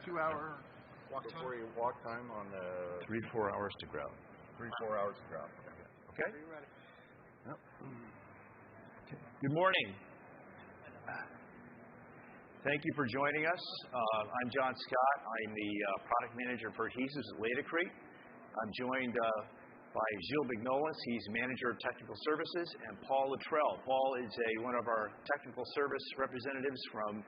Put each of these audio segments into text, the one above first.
2-hour walk time? Before you walk time on the... 3 to 4 hours to grout. 3 to 4 hours to grout. Okay? Are you ready? Yep. Okay. Good morning. Thank you for joining us. I'm John Scott. I'm the product manager for Adhesives at LATICRETE. I'm joined by Gilles Bignolis. He's manager of technical services, and Paul Luttrell. Paul is one of our technical service representatives from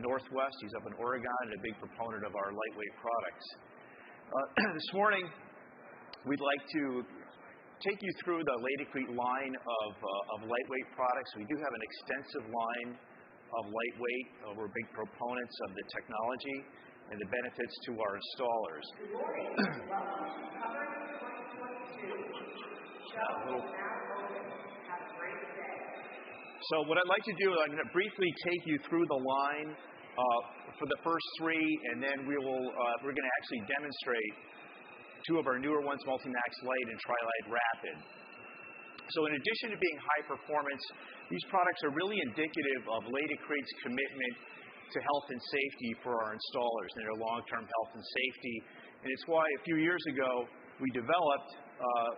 Northwest. He's up in Oregon and a big proponent of our lightweight products. This morning, we'd like to take you through the LATICRETE line of lightweight products. We do have an extensive line of lightweight. We're big proponents of the technology and the benefits to our installers. So what I'd like to do is I'm going to briefly take you through the line for the first three, and then we're going to actually demonstrate two of our newer ones, MULTIMAX Lite and Lite Rapid. So in addition to being high performance, these products are really indicative of LATICRETE's commitment to health and safety for our installers and their long-term health and safety. And it's why a few years ago we developed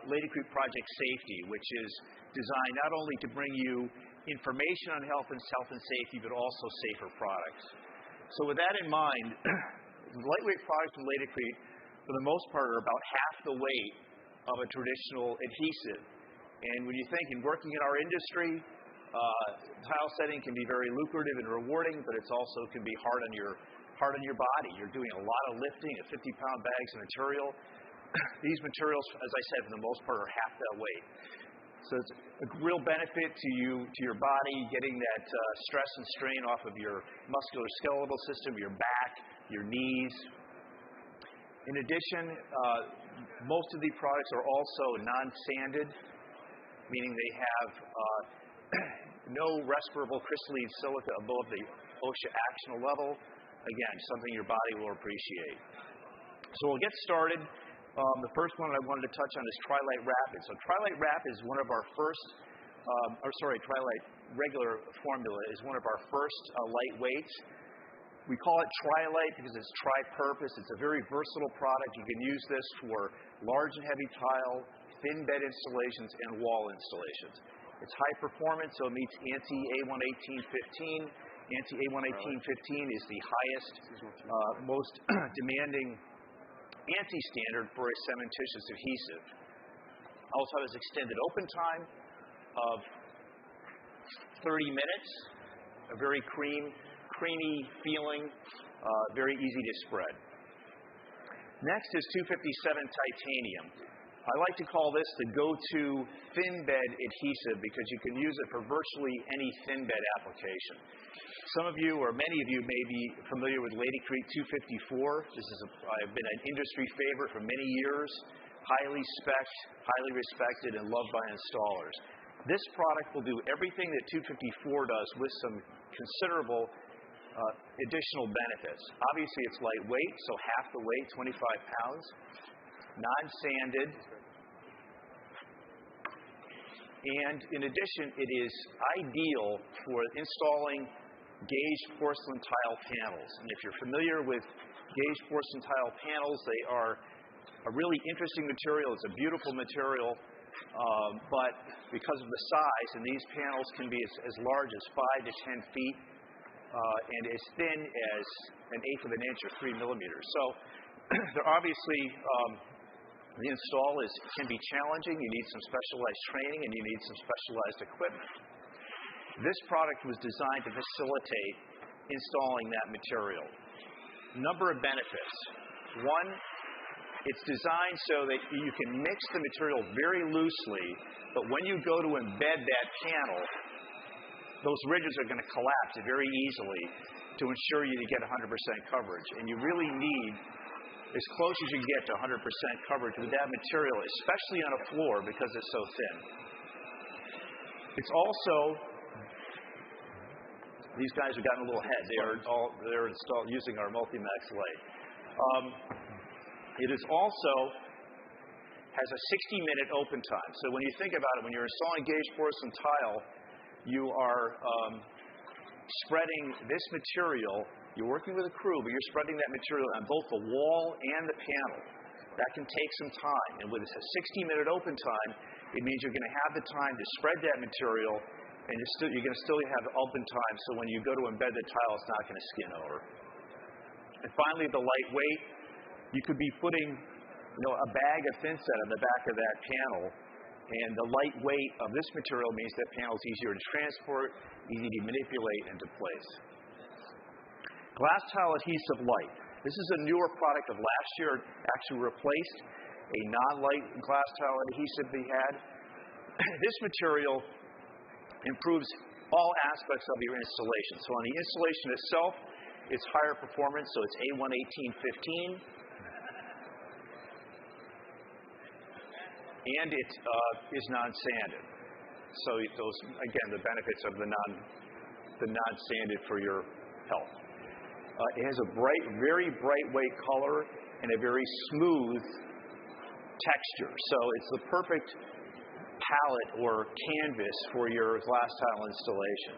LATICRETE Project Safety, which is designed not only to bring you information on health and safety, but also safer products. So with that in mind, lightweight products from LATICRETE, for the most part, are about half the weight of a traditional adhesive. And when you think in working in our industry, tile setting can be very lucrative and rewarding, but it's also can be hard on your body. You're doing a lot of lifting at 50-pound bags of material. These materials, as I said, for the most part, are half that weight. So it's a real benefit to you, to your body, getting that stress and strain off of your musculoskeletal system, your back, your knees. In addition, most of these products are also non-sanded, meaning they have no respirable crystalline silica above the OSHA actional level. Again, something your body will appreciate. So we'll get started. The first one I wanted to touch on is Lite Rapid. So Lite Rapid is one of our first, Lite regular formula is one of our first lightweights. We call it Tri-Lite because it's tri-purpose. It's a very versatile product. You can use this for large and heavy tile, thin bed installations, and wall installations. It's high performance, so it meets ANSI A11815. ANSI A11815 is the highest, most demanding ANSI standard for a cementitious adhesive. Also has extended open time of 30 minutes, a very creamy feeling, very easy to spread. Next is 257 titanium. I like to call this the go-to thin bed adhesive because you can use it for virtually any thin bed application. Some of you, or many of you, may be familiar with LATICRETE 254. This is I've been an industry favorite for many years, highly spec'd, highly respected, and loved by installers. This product will do everything that 254 does with some considerable additional benefits. Obviously, it's lightweight, so half the weight, 25 pounds, non-sanded, and in addition, it is ideal for installing gauged porcelain tile panels. And if you're familiar with gauged porcelain tile panels, they are a really interesting material. It's a beautiful material, but because of the size, and these panels can be as large as 5 to 10 feet, and as thin as 1/8 of an inch or 3 millimeters. So they're obviously, the install can be challenging. You need some specialized training and you need some specialized equipment. This product was designed to facilitate installing that material. Number of benefits. One, it's designed so that you can mix the material very loosely, but when you go to embed that panel, those ridges are going to collapse very easily to ensure you get 100% coverage. And you really need as close as you can get to 100% coverage with that material, especially on a floor because it's so thin. It's also, these guys have gotten a little ahead. They're installed using our MULTIMAX Lite. It is also has a 60-minute open time. So when you think about it, when you're installing gauged porcelain tile, you are spreading this material You're working with a crew, but you're spreading that material on both the wall and the panel. That can take some time. And with a 60-minute open time, it means you're going to have the time to spread that material, and you're going to still have open time, so when you go to embed the tile, it's not going to skin over. And finally, the lightweight. You could be putting a bag of thinset on the back of that panel, and the light weight of this material means that panel is easier to transport, easy to manipulate into place. Glass tile adhesive light. This is a newer product of last year. It actually replaced a non-light glass tile adhesive they had. This material improves all aspects of your installation. So on the installation itself, it's higher performance, so it's A11815. And it is non-sanded. So those, again, the benefits of the non-sanded for your health. It has a very bright white color and a very smooth texture. So it's the perfect palette or canvas for your glass tile installation.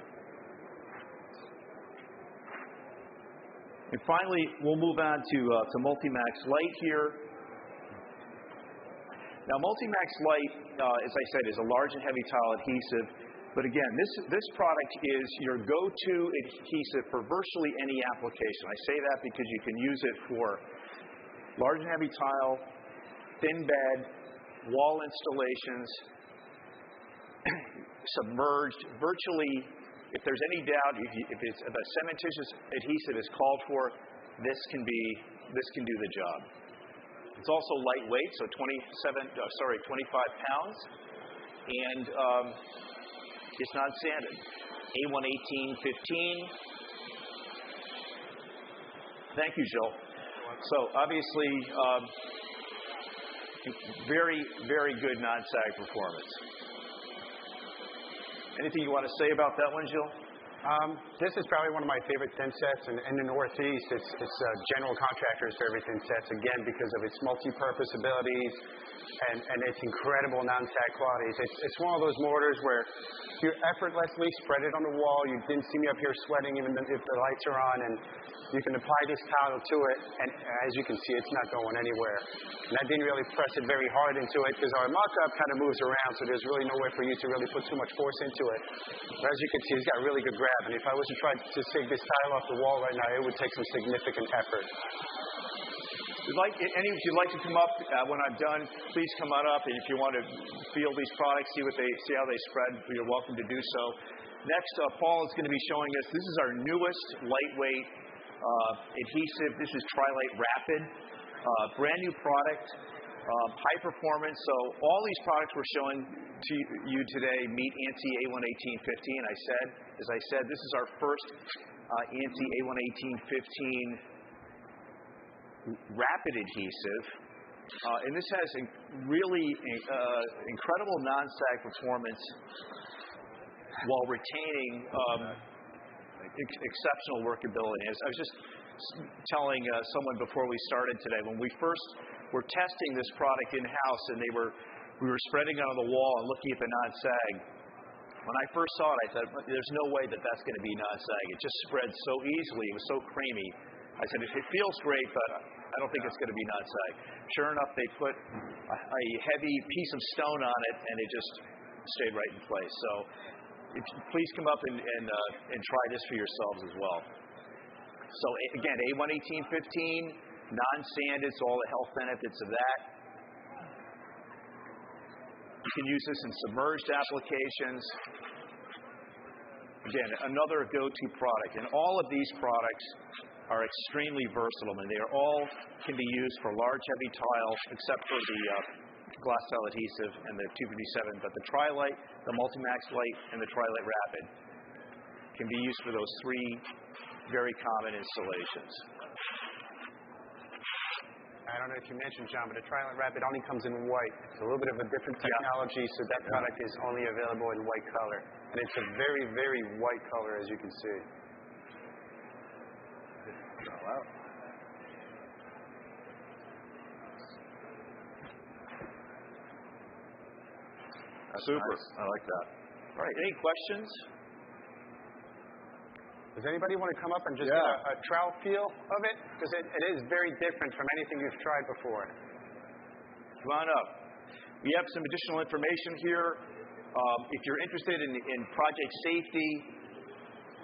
And finally, we'll move on to MULTIMAX Lite here. Now, MULTIMAX Lite, as I said, is a large and heavy tile adhesive. But again, this product is your go-to adhesive for virtually any application. I say that because you can use it for large and heavy tile, thin bed, wall installations, submerged. Virtually, if there's any doubt, if a cementitious adhesive is called for, this can do the job. It's also lightweight, so 25 pounds, and it's non-sanded. A11815. Thank you, Jill. So obviously, very good non-sag performance. Anything you want to say about that one, Jill? This is probably one of my favorite thin sets in the Northeast. It's general contractors favorite thin sets, again, because of its multi-purpose abilities and its incredible non-sag qualities. It's one of those mortars where you effortlessly spread it on the wall. You didn't see me up here sweating even if the lights are on, and you can apply this tile to it, and as you can see, it's not going anywhere. And I didn't really press it very hard into it because our mock-up kind of moves around, so there's really nowhere for you to really put too much force into it. But as you can see, it's got really good grab, and if I was to try to take this tile off the wall right now, it would take some significant effort. If you'd like to come up when I'm done, please come on up. And if you want to feel these products, see how they spread, you're welcome to do so. Next, Paul is going to be showing us. This is our newest lightweight adhesive. This is Tri-Lite Rapid, brand new product, high performance. So all these products we're showing to you today meet ANSI A11815. As I said, this is our first ANSI A11815 rapid adhesive, and this has really incredible non-sag performance while retaining exceptional workability. As I was just telling someone before we started today, when we first were testing this product in-house and we were spreading it on the wall and looking at the non-sag, when I first saw it, I thought, there's no way that's going to be non-sag. It just spread so easily. It was so creamy. I said, it feels great, but I don't think it's going to be non-sag. Sure enough, they put a heavy piece of stone on it, and it just stayed right in place. So please come up and try this for yourselves as well. So again, A11815, non-sanded, so all the health benefits of that. You can use this in submerged applications. Again, another go-to product. And all of these products are extremely versatile, and they all can be used for large, heavy tiles, except for the glass tile adhesive and the 257. But the Tri-Lite, the MULTIMAX Lite, and the Tri-Lite Rapid can be used for those three very common installations. I don't know if you mentioned, John, but the Tri-Lite Rapid only comes in white. It's a little bit of a different technology, so that product is only available in white color. And it's a very, very white color, as you can see. Wow. That's super. Nice. I like that. All right. Any questions? Does anybody want to come up and just get a trial feel of it? Because it is very different from anything you've tried before. Come on up. We have some additional information here. If you're interested in project safety,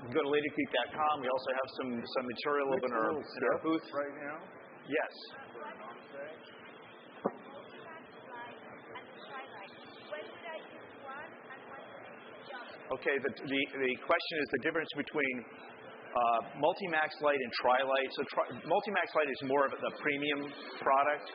you can go to LATICRETE.com. We also have some material in our booth right now. Yes. Okay, the question is the difference between MULTIMAX Lite and Tri-Lite. So MULTIMAX Lite is more of the premium product.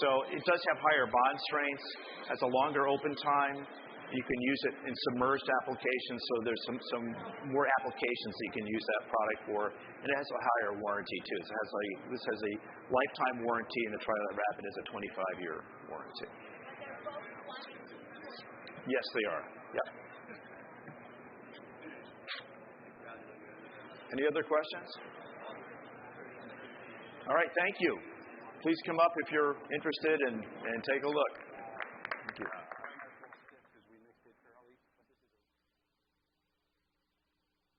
So it does have higher bond strengths, has a longer open time. You can use it in submerged applications, so there's some more applications that you can use that product for. And it has a higher warranty too. So this has a lifetime warranty, and the Tri-Lite Rapid has a 25-year warranty. Yes, they are. Yeah. Any other questions? All right, thank you. Please come up if you're interested and take a look. Thank you.